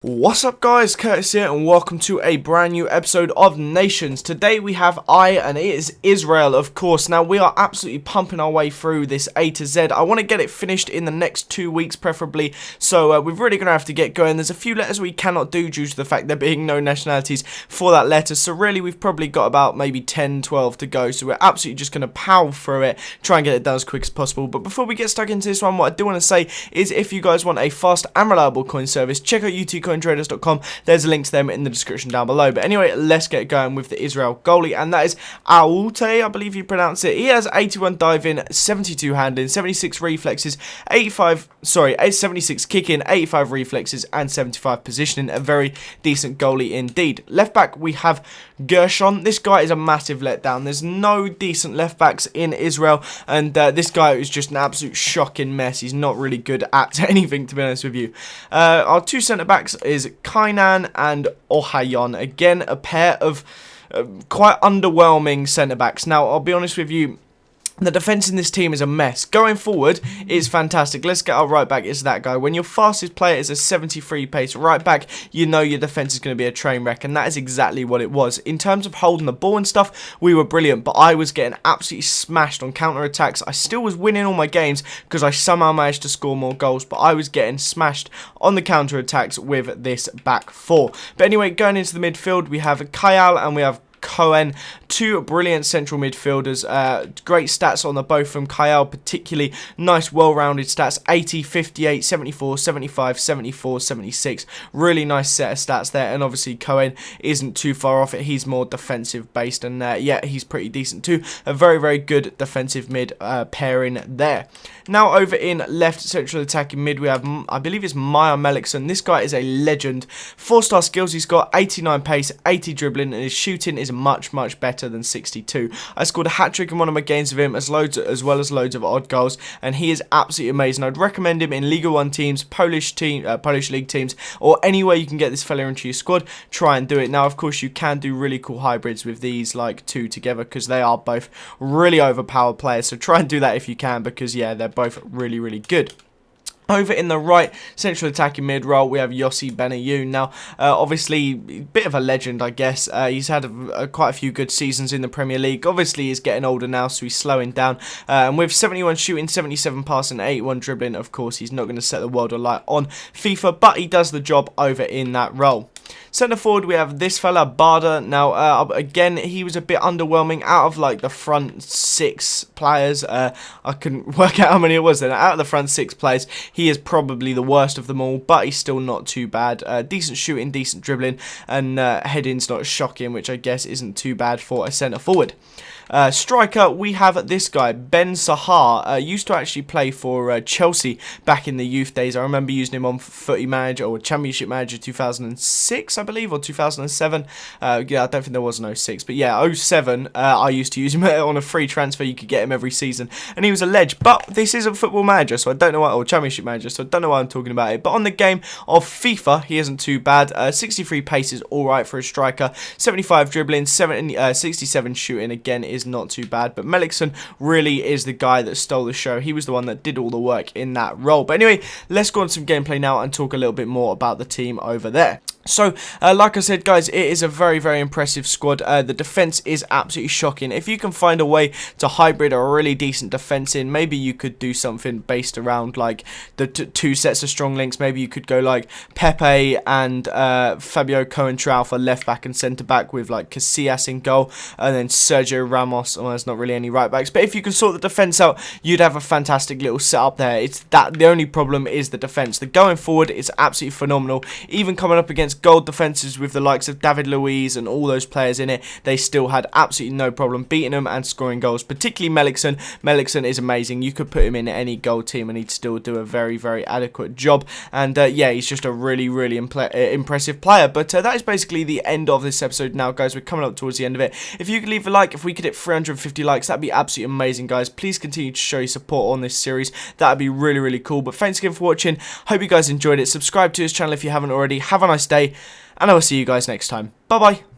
What's up guys, Curtis here and welcome to a brand new episode of Nations. Today we have and it is Israel, of course. Now we are absolutely pumping our way through this A to Z. I want to get it finished in the next 2 weeks preferably, so we're really going to have to get going. There's a few letters we cannot do due to the fact there being no nationalities for that letter, so really we've probably got about maybe 10, 12 to go, so we're absolutely just going to power through it, try and get it done as quick as possible. But before we get stuck into this one, what I do want to say is if you guys want a fast and reliable coin service, check out utcoin.com. There's a link to them in the description down below. But anyway, let's get going with the Israel goalie, and that is Aoute, I believe you pronounce it. He has 81 diving, 72 handling, 76 reflexes, 76 kicking, 85 reflexes, and 75 positioning. A very decent goalie indeed. Left back, we have Gershon. This guy is a massive letdown. There's no decent left backs in Israel, and this guy is just an absolute shocking mess. He's not really good at anything, to be honest with you. Our two centre backs is Kainan and Ohayon. Again, a pair of quite underwhelming centre backs. Now, I'll be honest with you, the defence in this team is a mess. Going forward is fantastic. Let's get our right back. It's that guy. When your fastest player is a 73 pace right back, you know your defence is going to be a train wreck, and that is exactly what it was. In terms of holding the ball and stuff, we were brilliant, but I was getting absolutely smashed on counter-attacks. I still was winning all my games because I somehow managed to score more goals, but I was getting smashed on the counter-attacks with this back four. But anyway, going into the midfield, we have Kayal and we have Cohen, two brilliant central midfielders. Great stats on the both from Kyle, particularly nice well-rounded stats: 80, 58, 74, 75, 74, 76. Really nice set of stats there, and obviously Cohen isn't too far off it. He's more defensive based, and yeah, he's pretty decent too. A very, very good defensive mid pairing there. Now over in left central attacking mid, we have, I believe it's Maya Melikson. This guy is a legend. 4-star skills, he's got 89 pace, 80 dribbling, and his shooting is much better than 62. I scored a hat-trick in one of my games with him, as well as loads of odd goals, and he is absolutely amazing. I'd recommend him in Liga 1 teams, Polish league teams, or anywhere you can get this fella into your squad. Try and do it. Now, of course, you can do really cool hybrids with these, like two together, because they are both really overpowered players, so try and do that if you can, because yeah, they're both really good. Over in the right central attacking mid role, we have Yossi Benayoun. Now, obviously, a bit of a legend, I guess. He's had quite a few good seasons in the Premier League. Obviously, he's getting older now, so he's slowing down. And with 71 shooting, 77 passing, 81 dribbling, of course, he's not going to set the world alight on FIFA, but he does the job over in that role. Centre forward, we have this fella, Barda. Now, again, he was a bit underwhelming. Out of, like, the front 6 players, I couldn't work out how many it was then. Out of the front 6 players, he is probably the worst of them all, but he's still not too bad. Decent shooting, decent dribbling, and heading's not shocking, which I guess isn't too bad for a centre forward. Striker, we have this guy, Ben Sahar. Used to actually play for Chelsea back in the youth days. I remember using him on Footy Manager or Championship Manager 2006, I believe, or 2007. Yeah, I don't think there was an 06, but yeah, 07, I used to use him on a free transfer. You could get him every season, and he was a ledge. But this isn't Football Manager, so I don't know why, or Championship Manager, so I don't know why I'm talking about it. But on the game of FIFA, he isn't too bad. 63 pace is alright for a striker. 75 dribbling, 67 shooting, again, is not too bad, but Melikson really is the guy that stole the show. He was the one that did all the work in that role. But anyway, let's go on to some gameplay now and talk a little bit more about the team over there. So, like I said, guys, it is a very impressive squad. The defense is absolutely shocking. If you can find a way to hybrid a really decent defense in, maybe you could do something based around, like, the two sets of strong links. Maybe you could go, like, Pepe and Fabio Coentrao for left back and centre back, with, like, Casillas in goal, and then Sergio Ramos. Well, there's not really any right backs, but if you can sort the defense out, you'd have a fantastic little setup there. It's that the only problem is the defense. The going forward is absolutely phenomenal. Even coming up against gold defenses with the likes of David Luiz and all those players in it, they still had absolutely no problem beating them and scoring goals, particularly Melikson. Melikson is amazing. You could put him in any goal team and he'd still do a very adequate job, and yeah, he's just a really impressive player. But that is basically the end of this episode now, guys. We're coming up towards the end of it. If you could leave a like, if we could hit 350 likes, that'd be absolutely amazing, guys. Please continue to show your support on this series. That'd be really cool. But thanks again for watching. Hope you guys enjoyed it. Subscribe to this channel if you haven't already. Have a nice day, and I will see you guys next time. Bye bye.